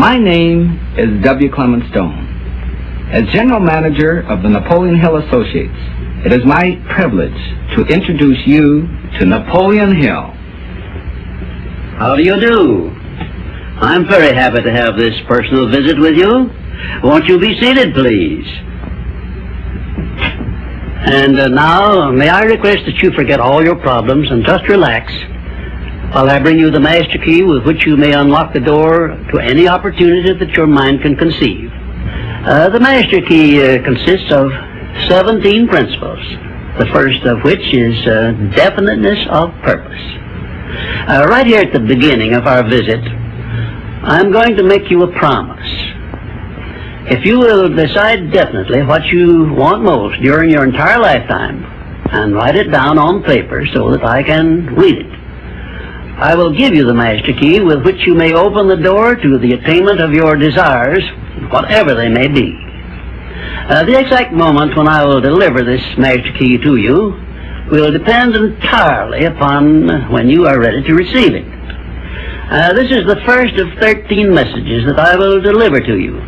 My name is W. Clement Stone. As General Manager of the Napoleon Hill Associates, it is my privilege to introduce you to Napoleon Hill. How do you do? I'm very happy to have this personal visit with you. Won't you be seated, please? And now, may I request that you forget all your problems and just relax while I bring you the master key with which you may unlock the door to any opportunity that your mind can conceive. The master key consists of 17 principles, the first of which is definiteness of purpose. Right here at the beginning of our visit, I'm going to make you a promise. If you will decide definitely what you want most during your entire lifetime and write it down on paper so that I can read it, I will give you the master key with which you may open the door to the attainment of your desires, whatever they may be. The exact moment when I will deliver this master key to you will depend entirely upon when you are ready to receive it. This is the first of 13 messages that I will deliver to you.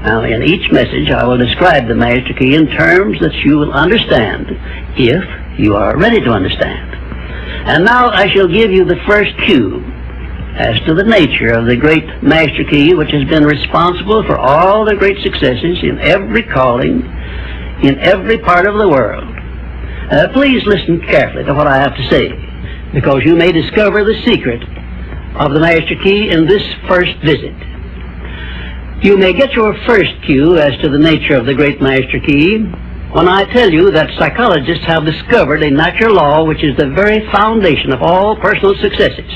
Now, in each message, I will describe the master key in terms that you will understand, if you are ready to understand. And now I shall give you the first cue as to the nature of the great master key which has been responsible for all the great successes in every calling, in every part of the world. Please listen carefully to what I have to say, because you may discover the secret of the master key in this first visit. You may get your first cue as to the nature of the great master key when I tell you that psychologists have discovered a natural law which is the very foundation of all personal successes.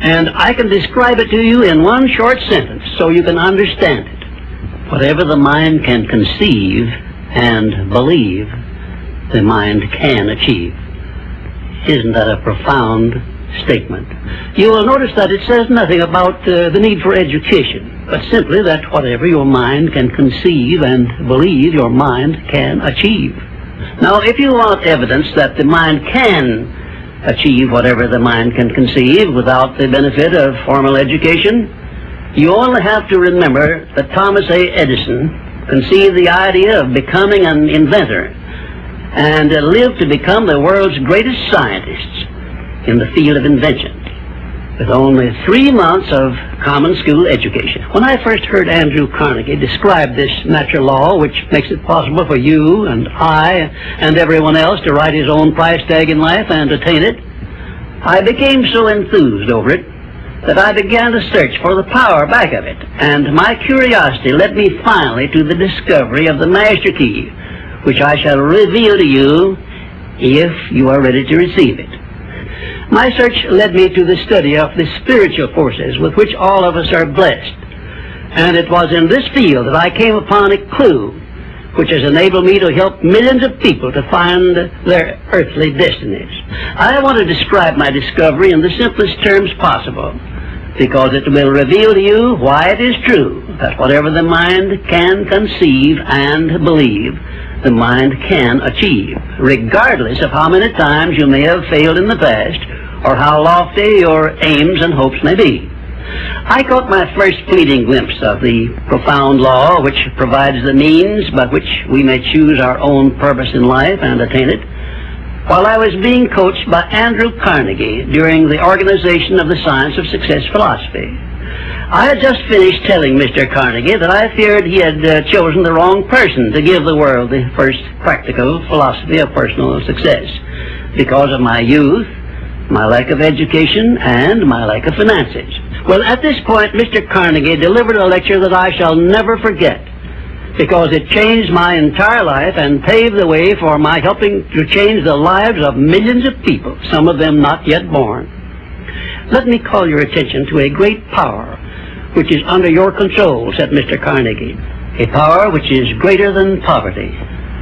And I can describe it to you in one short sentence so you can understand it. Whatever the mind can conceive and believe, the mind can achieve. Isn't that a profound statement? You will notice that it says nothing about the need for education, but simply that whatever your mind can conceive and believe, your mind can achieve. Now, if you want evidence that the mind can achieve whatever the mind can conceive without the benefit of formal education, you only have to remember that Thomas A. Edison conceived the idea of becoming an inventor and lived to become the world's greatest scientist in the field of invention, with only 3 months of common school education. When I first heard Andrew Carnegie describe this natural law, which makes it possible for you and I and everyone else to write his own price tag in life and attain it, I became so enthused over it that I began to search for the power back of it, and my curiosity led me finally to the discovery of the master key, which I shall reveal to you if you are ready to receive it. My search led me to the study of the spiritual forces with which all of us are blessed. And it was in this field that I came upon a clue which has enabled me to help millions of people to find their earthly destinies. I want to describe my discovery in the simplest terms possible, because it will reveal to you why it is true that whatever the mind can conceive and believe, the mind can achieve, regardless of how many times you may have failed in the past or how lofty your aims and hopes may be. I caught my first fleeting glimpse of the profound law which provides the means by which we may choose our own purpose in life and attain it, while I was being coached by Andrew Carnegie during the organization of the Science of Success philosophy. I had just finished telling Mr. Carnegie that I feared he had chosen the wrong person to give the world the first practical philosophy of personal success because of my youth, my lack of education, and my lack of finances. Well, at this point, Mr. Carnegie delivered a lecture that I shall never forget, because it changed my entire life and paved the way for my helping to change the lives of millions of people, some of them not yet born. Let me call your attention to a great power which is under your control, said Mr. Carnegie, a power which is greater than poverty,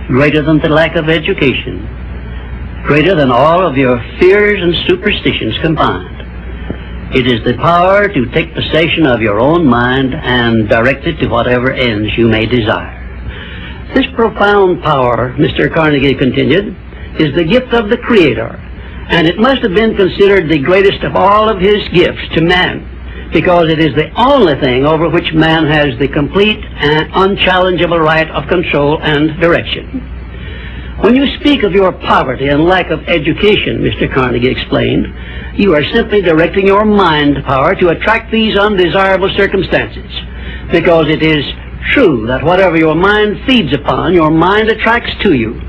greater than the lack of education, greater than all of your fears and superstitions combined. It is the power to take possession of your own mind and direct it to whatever ends you may desire. This profound power, Mr. Carnegie continued, is the gift of the Creator, and it must have been considered the greatest of all of his gifts to man, because it is the only thing over which man has the complete and unchallengeable right of control and direction. When you speak of your poverty and lack of education, Mr. Carnegie explained, you are simply directing your mind power to attract these undesirable circumstances, because it is true that whatever your mind feeds upon, your mind attracts to you.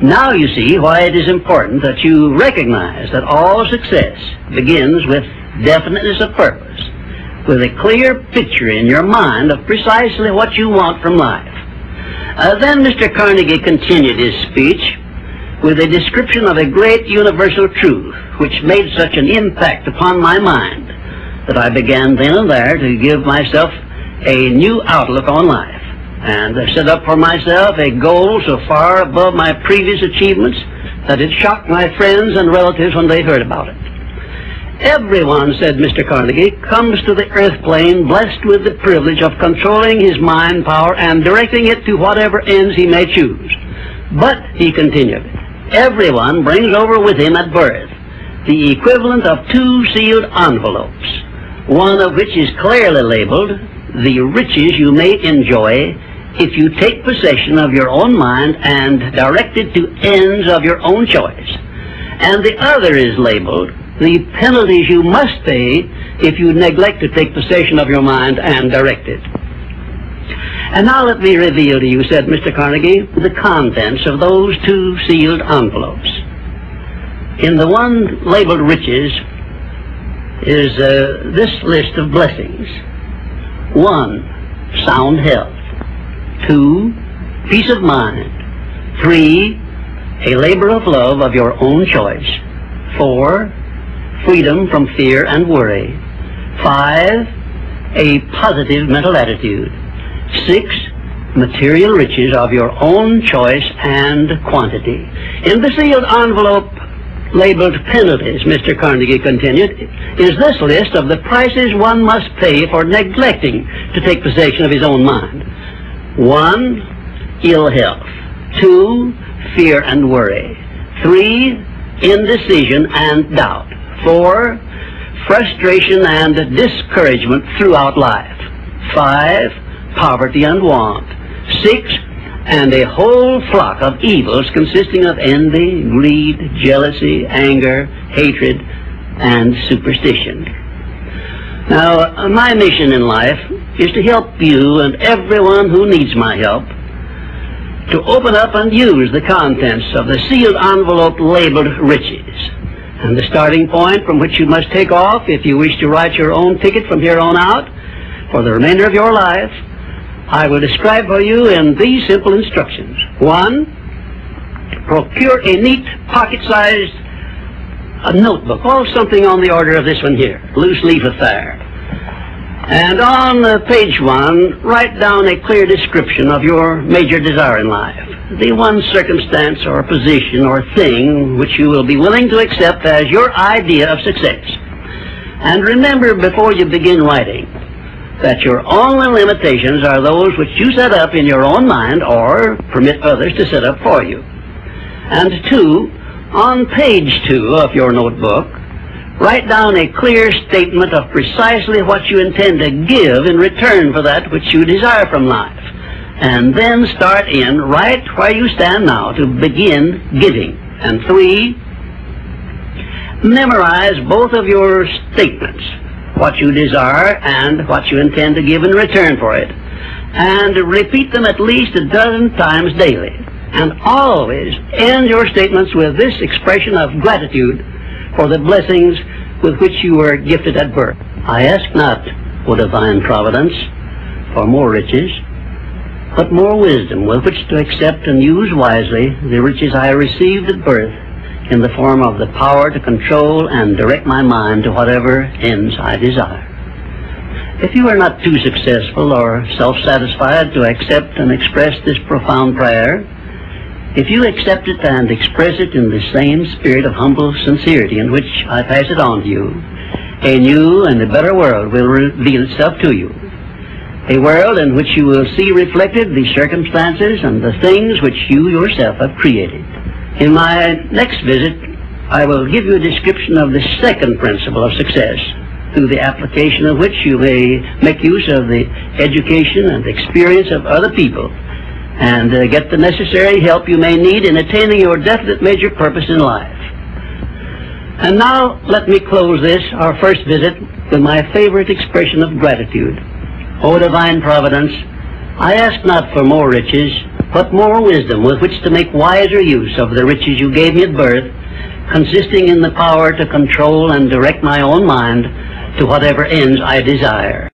Now you see why it is important that you recognize that all success begins with definiteness of purpose, with a clear picture in your mind of precisely what you want from life. Then Mr. Carnegie continued his speech with a description of a great universal truth which made such an impact upon my mind that I began then and there to give myself a new outlook on life, and set up for myself a goal so far above my previous achievements that it shocked my friends and relatives when they heard about it. Everyone, said Mr. Carnegie, comes to the earth plane blessed with the privilege of controlling his mind power and directing it to whatever ends he may choose. But, he continued, everyone brings over with him at birth the equivalent of 2 sealed envelopes, one of which is clearly labeled, the riches you may enjoy if you take possession of your own mind and direct it to ends of your own choice, and the other is labeled, the penalties you must pay if you neglect to take possession of your mind and direct it. And now let me reveal to you, said Mr. Carnegie, the contents of those 2 sealed envelopes. In the one labeled riches is this list of blessings. 1, sound health. 2, peace of mind. 3, a labor of love of your own choice. 4, freedom from fear and worry. 5, a positive mental attitude. 6, material riches of your own choice and quantity. In the sealed envelope labeled penalties, Mr. Carnegie continued, is this list of the prices one must pay for neglecting to take possession of his own mind. 1, ill health. 2, fear and worry. 3, indecision and doubt. 4, frustration and discouragement throughout life. 5, poverty and want. 6, and a whole flock of evils consisting of envy, greed, jealousy, anger, hatred, and superstition. Now, my mission in life is to help you and everyone who needs my help to open up and use the contents of the sealed envelope labeled riches. And the starting point from which you must take off if you wish to write your own ticket from here on out for the remainder of your life, I will describe for you in these simple instructions. 1, procure a neat pocket-sized notebook, or something on the order of this one here, loose leaf affair. And on page 1, write down a clear description of your major desire in life, the one circumstance or position or thing which you will be willing to accept as your idea of success. And remember before you begin writing that your only limitations are those which you set up in your own mind or permit others to set up for you. And 2, on page 2 of your notebook, write down a clear statement of precisely what you intend to give in return for that which you desire from life. And then start in right where you stand now to begin giving. And 3, memorize both of your statements, what you desire and what you intend to give in return for it, and repeat them at least a dozen times daily. And always end your statements with this expression of gratitude for the blessings with which you were gifted at birth. I ask not, O divine providence, for more riches, but more wisdom with which to accept and use wisely the riches I received at birth in the form of the power to control and direct my mind to whatever ends I desire. If you are not too successful or self-satisfied to accept and express this profound prayer, if you accept it and express it in the same spirit of humble sincerity in which I pass it on to you, a new and a better world will reveal itself to you. A world in which you will see reflected the circumstances and the things which you yourself have created. In my next visit, I will give you a description of the second principle of success, through the application of which you may make use of the education and experience of other people, and get the necessary help you may need in attaining your definite major purpose in life. And now let me close this, our first visit, with my favorite expression of gratitude. O divine providence, I ask not for more riches, but more wisdom with which to make wiser use of the riches you gave me at birth, consisting in the power to control and direct my own mind to whatever ends I desire.